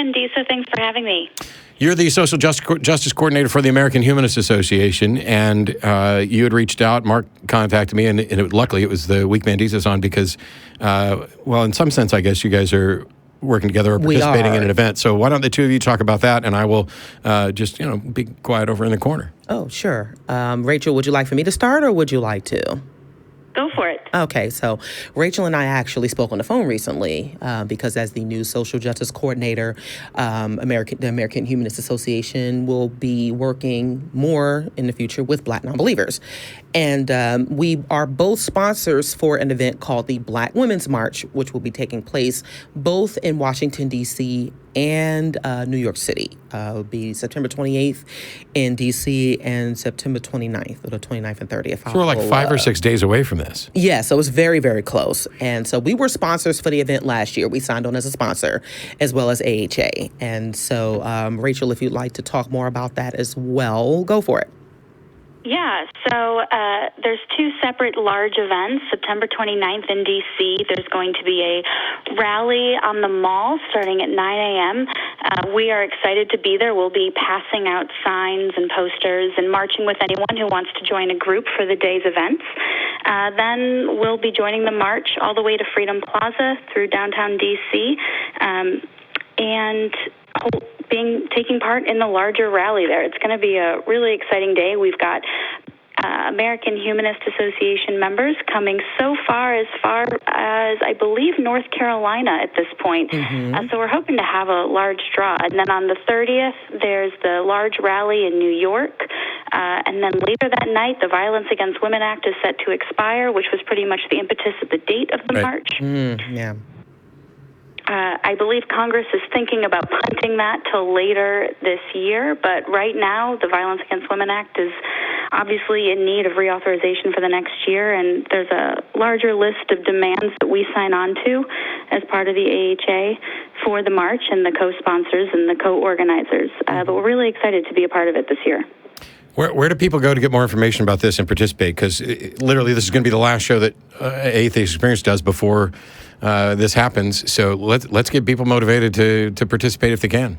Mandisa. Thanks for having me. You're the Social Justice Coordinator for the American Humanist Association, and you had reached out. Mark contacted me, and luckily it was the week Mandisa's on because, well, in some sense, I guess you guys are working together or participating in an event. So why don't the two of you talk about that, and I will just, be quiet over in the corner. Oh, sure. Rachel, would you like for me to start, or would you like to? Go for it. Okay, so Rachel and I actually spoke on the phone recently because as the new social justice coordinator, the American Humanist Association will be working more in the future with Black nonbelievers. And we are both sponsors for an event called the Black Women's March, which will be taking place both in Washington, D.C. and New York City. It'll be September 28th in D.C. and September 29th, or the 29th and 30th. So we're like 5 or 6 days away from this. Yeah, so it's very, very close. And so we were sponsors for the event last year. We signed on as a sponsor, as well as AHA. And so, Rachel, if you'd like to talk more about that as well, go for it. Yeah, so there's two separate large events. September 29th in D.C., there's going to be a rally on the Mall starting at 9 a.m. We are excited to be there. We'll be passing out signs and posters and marching with anyone who wants to join a group for the day's events. Then we'll be joining the march all the way to Freedom Plaza through downtown D.C., and taking part in the larger rally there. It's going to be a really exciting day. We've got American Humanist Association members coming so far as I believe North Carolina at this point. Mm-hmm. So we're hoping to have a large draw. And then on the 30th, there's the large rally in New York. And then later that night, the Violence Against Women Act is set to expire, which was pretty much the impetus of the date of the march. Yeah. I believe Congress is thinking about punting that till later this year, but right now the Violence Against Women Act is obviously in need of reauthorization for the next year, and there's a larger list of demands that we sign on to as part of the AHA for the march and the co-sponsors and the co-organizers. But we're really excited to be a part of it this year. Where do people go to get more information about this and participate? Because literally this is going to be the last show that Atheist Experience does before this happens. So let's get people motivated to participate if they can.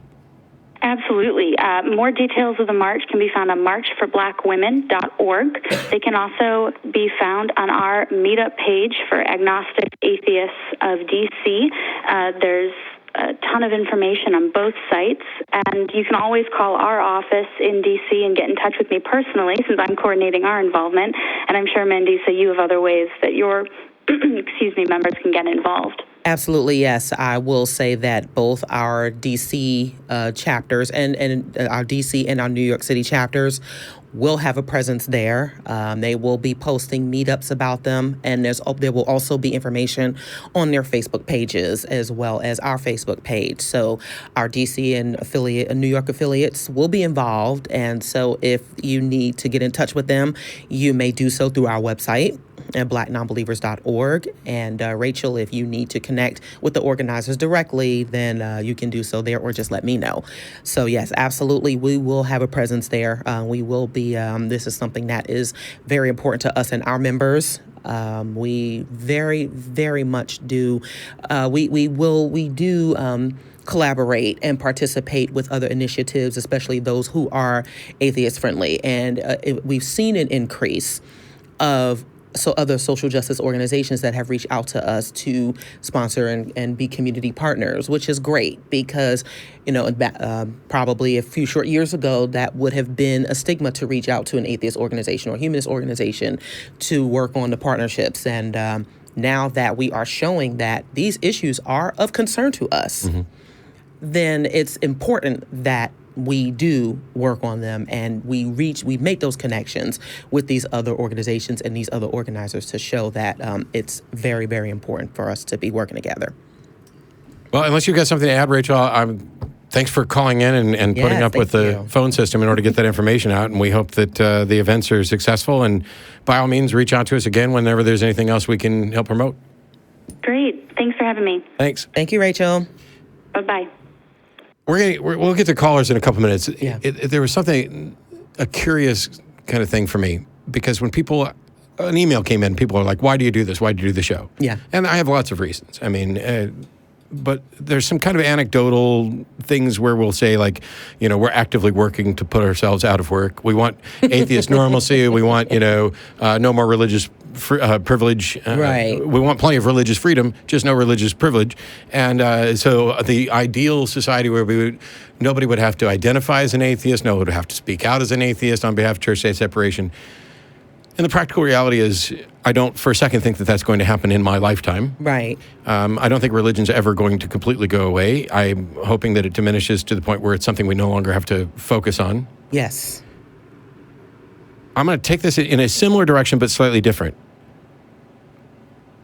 Absolutely. More details of the march can be found on marchforblackwomen.org. They can also be found on our meetup page for agnostic atheists of DC. There's a ton of information on both sites, and you can always call our office in D.C. and get in touch with me personally, since I'm coordinating our involvement, and I'm sure, Mandisa, you have other ways that your members can get involved. Absolutely, yes. I will say that both our D.C. chapters and our D.C. and our New York City chapters will have a presence there. They will be posting meetups about them, and there will also be information on their Facebook pages as well as our Facebook page. So our DC and New York affiliates will be involved, and so if you need to get in touch with them, you may do so through our website at blacknonbelievers.org. And Rachel, if you need to connect with the organizers directly, then you can do so there, or just let me know. So yes, absolutely, we will have a presence there. We will be, this is something that is very important to us and our members. We very, very much do, we do collaborate and participate with other initiatives, especially those who are atheist friendly. And we've seen an increase of other social justice organizations that have reached out to us to sponsor and be community partners, which is great because, probably a few short years ago, that would have been a stigma to reach out to an atheist organization or humanist organization to work on the partnerships. And now that we are showing that these issues are of concern to us, mm-hmm. then it's important that we do work on them and we make those connections with these other organizations and these other organizers to show that it's very, very important for us to be working together. Well, unless you've got something to add, Rachel, thanks for calling in and putting up with the phone system in order to get that information out. And we hope that the events are successful. And by all means, reach out to us again whenever there's anything else we can help promote. Great. Thanks for having me. Thanks. Thank you, Rachel. Bye-bye. We'll get to callers in a couple minutes. Yeah. There was a curious kind of thing for me, because when an email came in, people are like, why do you do this? Why do you do the show? Yeah. And I have lots of reasons. I mean, but there's some kind of anecdotal things where we'll say, like, we're actively working to put ourselves out of work. We want atheist normalcy. We want, no more religious privilege. Right. We want plenty of religious freedom, just no religious privilege. And so the ideal society where nobody would have to identify as an atheist, no one would have to speak out as an atheist on behalf of church-state separation. And the practical reality is, I don't for a second think that that's going to happen in my lifetime. Right. I don't think religion's ever going to completely go away. I'm hoping that it diminishes to the point where it's something we no longer have to focus on. Yes. I'm going to take this in a similar direction, but slightly different.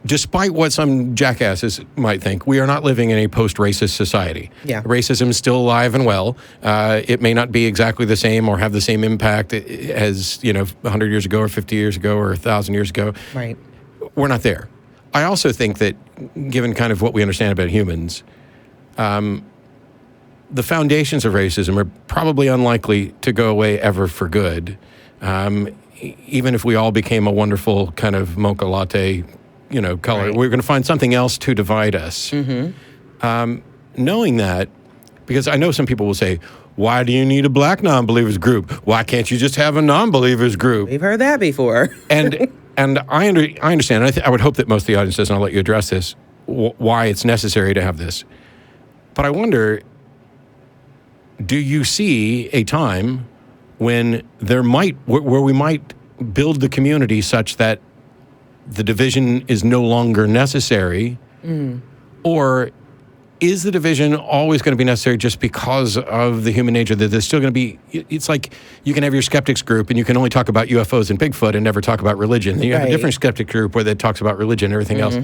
Despite what some jackasses might think, we are not living in a post-racist society. Yeah. Racism is still alive and well. It may not be exactly the same or have the same impact as, 100 years ago or 50 years ago or 1,000 years ago. Right. We're not there. I also think that, given kind of what we understand about humans, the foundations of racism are probably unlikely to go away ever for good. Even if we all became a wonderful kind of mocha latte color. Right. We're going to find something else to divide us. Knowing that, because I know some people will say, why do you need a black non-believers group? Why can't you just have a non-believers group? We've heard that before. and I understand. I would hope that most of the audience does, and I'll let you address this, why it's necessary to have this. But I wonder, do you see a time when where we might build the community such that the division is no longer necessary, or is the division always going to be necessary just because of the human nature that there's still going to be, it's like you can have your skeptics group and you can only talk about UFOs and Bigfoot and never talk about religion. And you have a different skeptic group where that talks about religion and everything else.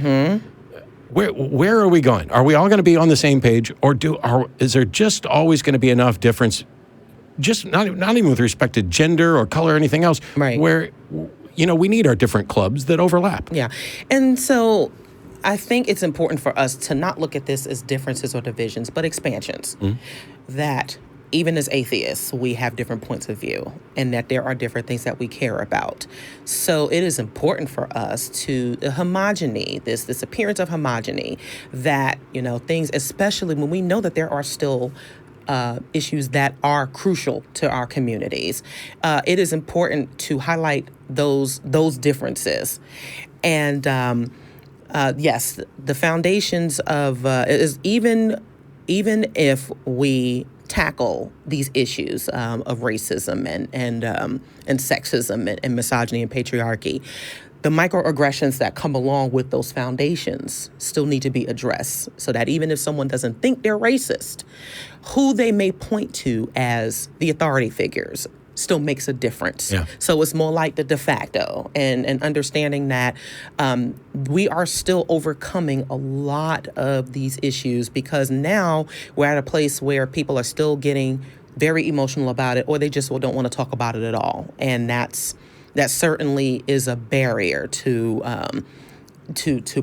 Where are we going? Are we all going to be on the same page, or is there just always going to be enough difference, just not even with respect to gender or color or anything else, where we need our different clubs that overlap. Yeah. And so I think it's important for us to not look at this as differences or divisions, but expansions. That even as atheists, we have different points of view, and that there are different things that we care about. So it is important for us to homogeny, this appearance of homogeny, that, things, especially when we know that there are still issues that are crucial to our communities. It is important to highlight those differences. And yes, the foundations of is even if we tackle these issues of racism and sexism and misogyny and patriarchy, the microaggressions that come along with those foundations still need to be addressed, so that even if someone doesn't think they're racist, who they may point to as the authority figures still makes a difference. Yeah. So it's more like the de facto, and understanding that we are still overcoming a lot of these issues, because now we're at a place where people are still getting very emotional about it, or they just don't want to talk about it at all. And that certainly is a barrier to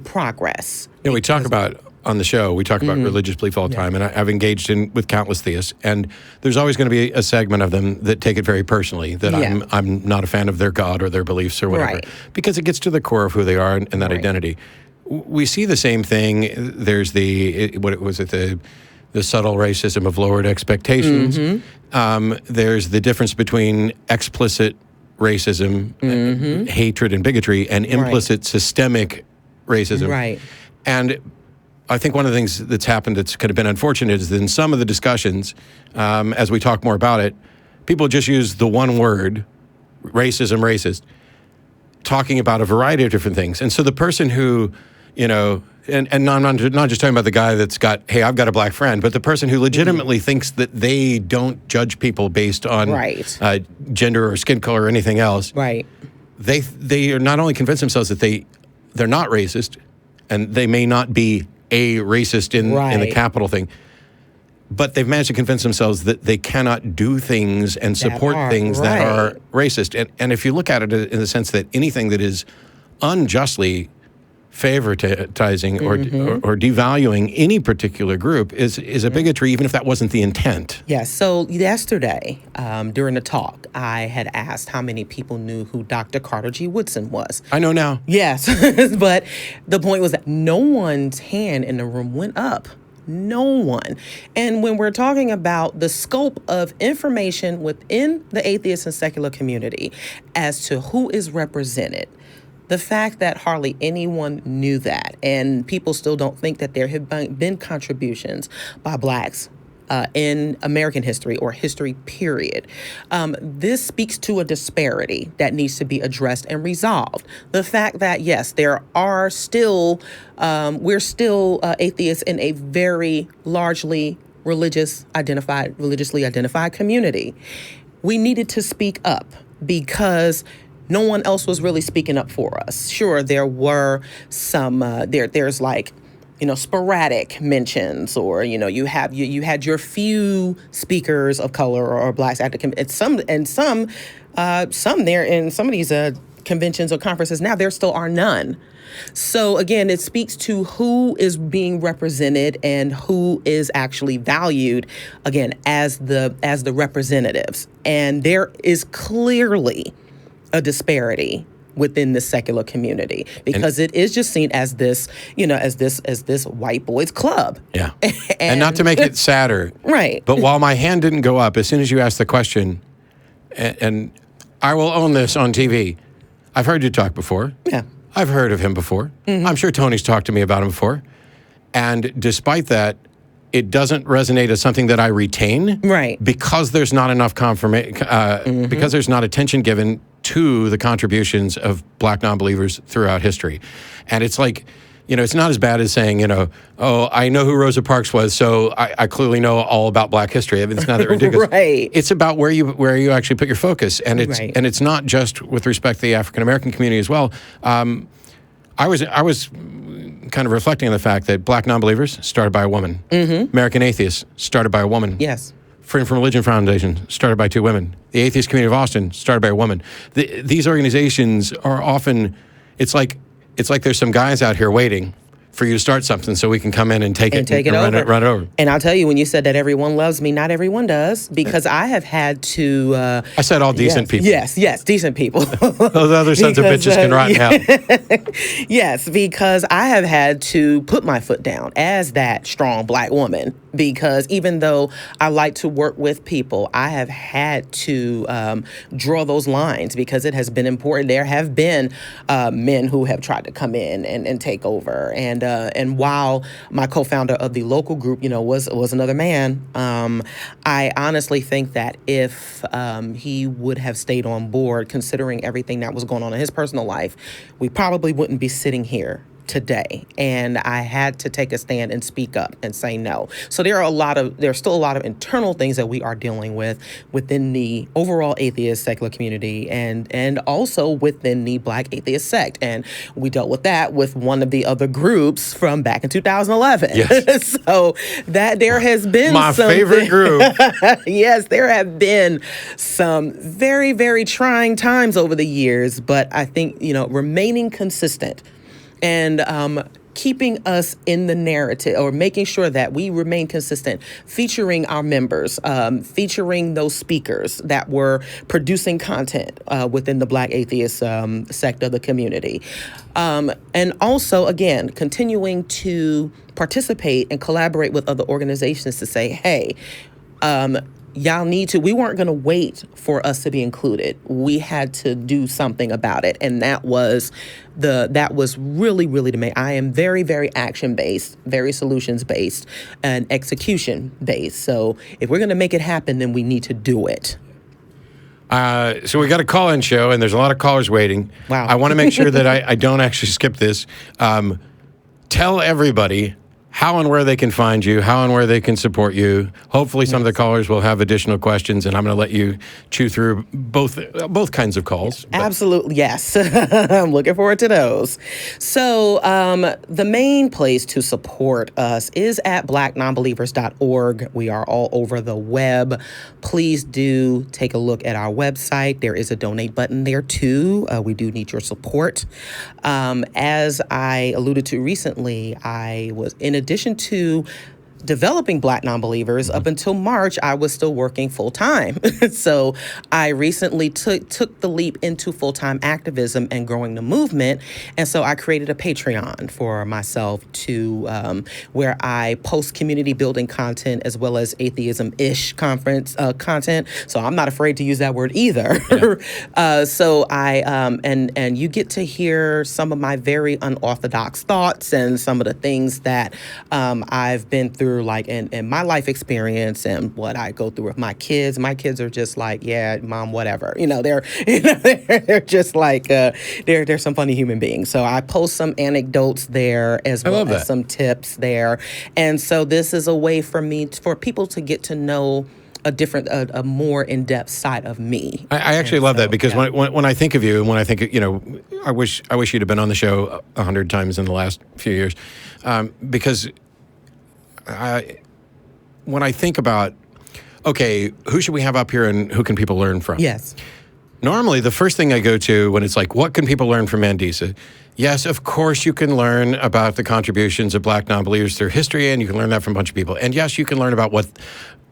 progress. We talk about on the show, we talk about religious belief all the time, and I've engaged with countless theists, and there's always going to be a segment of them that take it very personally, that I'm not a fan of their God or their beliefs or whatever, because it gets to the core of who they are and that identity. We see the same thing. There's the subtle racism of lowered expectations. There's the difference between explicit racism, hatred and bigotry, and implicit systemic racism. Right. And I think one of the things that's happened that's kind of been unfortunate is that in some of the discussions, as we talk more about it, people just use the one word, racism, racist, talking about a variety of different things. And so the person who, and I'm not just talking about the guy that's got, hey, I've got a black friend, but the person who legitimately thinks that they don't judge people based on gender or skin color or anything else. Right. They are not only convinced themselves that they're not racist, and they may not be a racist in the capital thing, but they've managed to convince themselves that they cannot do things and support things that are racist. And if you look at it in the sense that anything that is unjustly favoritizing or devaluing any particular group is a bigotry, even if that wasn't the intent. Yes. So yesterday, during the talk, I had asked how many people knew who Dr. Carter G. Woodson was. I know now. Yes. But the point was that no one's hand in the room went up No one. And when we're talking about the scope of information within the atheist and secular community as to who is represented, the fact that hardly anyone knew that, and people still don't think that there have been contributions by blacks in American history or history period. This speaks to a disparity that needs to be addressed and resolved. The fact that, yes, there are still, we're still atheists in a very largely religiously identified community. We needed to speak up because no one else was really speaking up for us. Sure, there were some, there's like, sporadic mentions, or, you had your few speakers of color or blacks at some there in some of these conventions or conferences. Now there still are none. So again, it speaks to who is being represented and who is actually valued, again, as the representatives. And there is clearly a disparity within the secular community because it is just seen as this, as this white boys club. Yeah. and not to make it sadder. Right. But while my hand didn't go up, as soon as you asked the question, and I will own this on TV, I've heard you talk before. Yeah. I've heard of him before. Mm-hmm. I'm sure Tony's talked to me about him before. And despite that, it doesn't resonate as something that I retain. Right. Because there's not enough confirmation, because there's not attention given to the contributions of black non-believers throughout history. And it's like, it's not as bad as saying, oh, I know who Rosa Parks was, so I clearly know all about black history. I mean, it's not that ridiculous. Right. It's about where you actually put your focus. And it's not just with respect to the African-American community as well. I was kind of reflecting on the fact that black non-believers started by a woman. Mm-hmm. American Atheists started by a woman. Yes. Freedom from Religion Foundation started by two women. The Atheist Community of Austin started by a woman. These organizations are often, it's like there's some guys out here waiting for you to start something so we can come in and take it over. Run it over. And I'll tell you, when you said that everyone loves me, not everyone does, because I have had to... I said all decent people. Yes, decent people. Those other sons of bitches can rot in hell. Yes, because I have had to put my foot down as that strong black woman, because even though I like to work with people, I have had to draw those lines because it has been important. There have been men who have tried to come in and take over. And while my co-founder of the local group, was another man, I honestly think that if he would have stayed on board, considering everything that was going on in his personal life, we probably wouldn't be sitting here today. And I had to take a stand and speak up and say no. So there's still a lot of internal things that we are dealing with within the overall atheist secular community and also within the black atheist sect. And we dealt with that with one of the other groups from back in 2011. Yes. So that there has been my favorite group. Yes, there have been some very, very trying times over the years, but I think, remaining consistent and keeping us in the narrative, or making sure that we remain consistent, featuring our members, featuring those speakers that were producing content within the black atheist sect of the community. And also, again, continuing to participate and collaborate with other organizations to say, hey, y'all need to, we weren't going to wait for us to be included. We had to do something about it. And that was really, really to me. I am very, very action-based, very solutions-based, and execution-based. So if we're going to make it happen, then we need to do it. So we got a call-in show, and there's a lot of callers waiting. Wow. I want to make sure that I don't actually skip this. Tell everybody how and where they can find you, how and where they can support you. Hopefully some of the callers will have additional questions, and I'm going to let you chew through both kinds of calls. Absolutely, yes. I'm looking forward to those. So the main place to support us is at blacknonbelievers.org. We are all over the web. Please do take a look at our website. There is a donate button there too. We do need your support. As I alluded to recently, I was, in addition to developing Black non-believers, up until March, I was still working full-time. So I recently took the leap into full-time activism and growing the movement. And so I created a Patreon for myself to where I post community building content as well as atheism-ish conference content. So I'm not afraid to use that word either. Yeah. So I and you get to hear some of my very unorthodox thoughts and some of the things that I've been through, like in my life experience and what I go through with my kids. My kids are just like, yeah, mom, whatever. They're just like they're some funny human beings. So I post some anecdotes there as well as some tips there, and so this is a way for people to get to know a more in-depth side of me. I actually love that because when I think of you and when I think, I wish you'd have been on the show 100 times in the last few years, because when I think about, okay, who should we have up here and who can people learn from? Yes. Normally, the first thing I go to when it's like, what can people learn from Mandisa? Yes, of course, you can learn about the contributions of Black non-believers through history, and you can learn that from a bunch of people. And yes, you can learn about what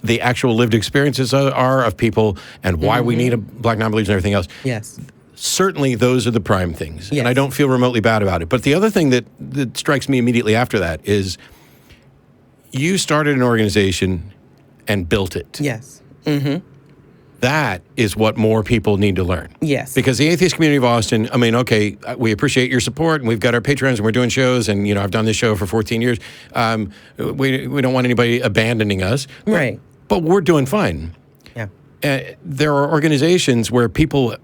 the actual lived experiences are of people and why we need Black non-believers and everything else. Yes. Certainly, those are the prime things. Yes. And I don't feel remotely bad about it. But the other thing that strikes me immediately after that is you started an organization and built it. Yes. Mm-hmm. That is what more people need to learn. Yes. Because the atheist community of Austin, I mean, okay, we appreciate your support, and we've got our Patreons, and we're doing shows, and, I've done this show for 14 years. We don't want anybody abandoning us. Right. But we're doing fine. Yeah. There are organizations where people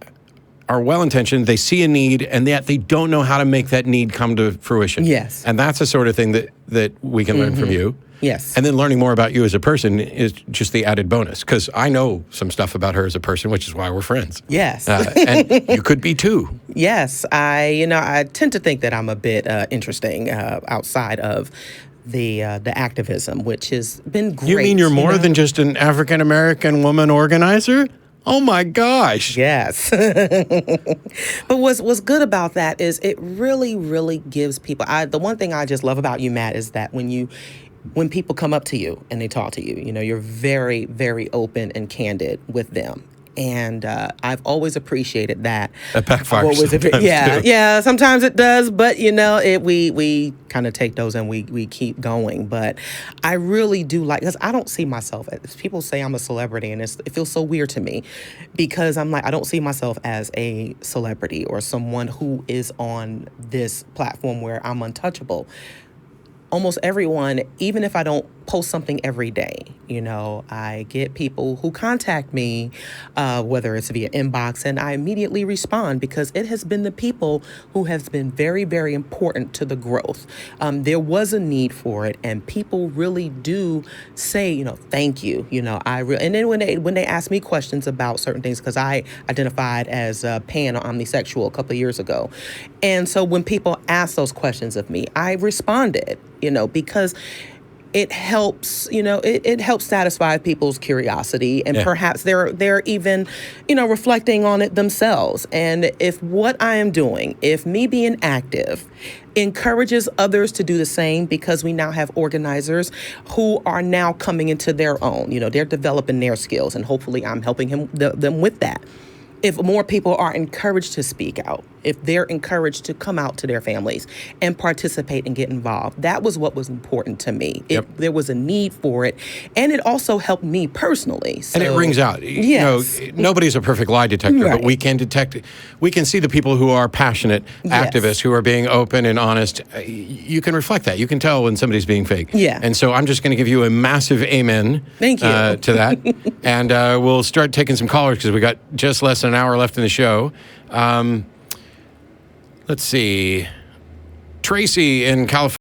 are well-intentioned, they see a need, and yet they don't know how to make that need come to fruition. Yes. And that's the sort of thing that we can learn from you. Yes. And then learning more about you as a person is just the added bonus, because I know some stuff about her as a person, which is why we're friends. Yes. And you could be too. Yes. I tend to think that I'm a bit interesting outside of the activism, which has been great. You mean you're more than just an African-American woman organizer? Oh my gosh. Yes. But what's good about that is it really, really gives people, the one thing I just love about you, Matt, is that when people come up to you and they talk to you, you're very, very open and candid with them. And I've always appreciated that. That backfires sometimes too. Yeah, sometimes it does, but we kind of take those and we keep going. But I really do like, because I don't see myself as, people say I'm a celebrity, and it feels so weird to me, because I'm like, I don't see myself as a celebrity or someone who is on this platform where I'm untouchable. Almost everyone, even if I don't post something every day, I get people who contact me, whether it's via inbox, and I immediately respond, because it has been the people who have been very, very important to the growth. There was a need for it, and people really do say, thank you. And then when they ask me questions about certain things, because I identified as pan or omnisexual a couple of years ago, and so when people ask those questions of me, I responded, because it helps, it helps satisfy people's curiosity, and perhaps they're even, reflecting on it themselves. And if what I am doing, if me being active encourages others to do the same, because we now have organizers who are now coming into their own, they're developing their skills, and hopefully I'm helping them with that. If more people are encouraged to speak out, if they're encouraged to come out to their families and participate and get involved, that was what was important to me. There was a need for it, and it also helped me personally. So, and it rings out. Yes. Nobody's a perfect lie detector, but we can detect, we can see the people who are passionate activists, who are being open and honest. You can reflect that. You can tell when somebody's being fake. Yeah. And so I'm just going to give you a massive amen. Thank you. To that. And we'll start taking some callers, because we got just less than an hour left in the show. Let's see. Tracy in California.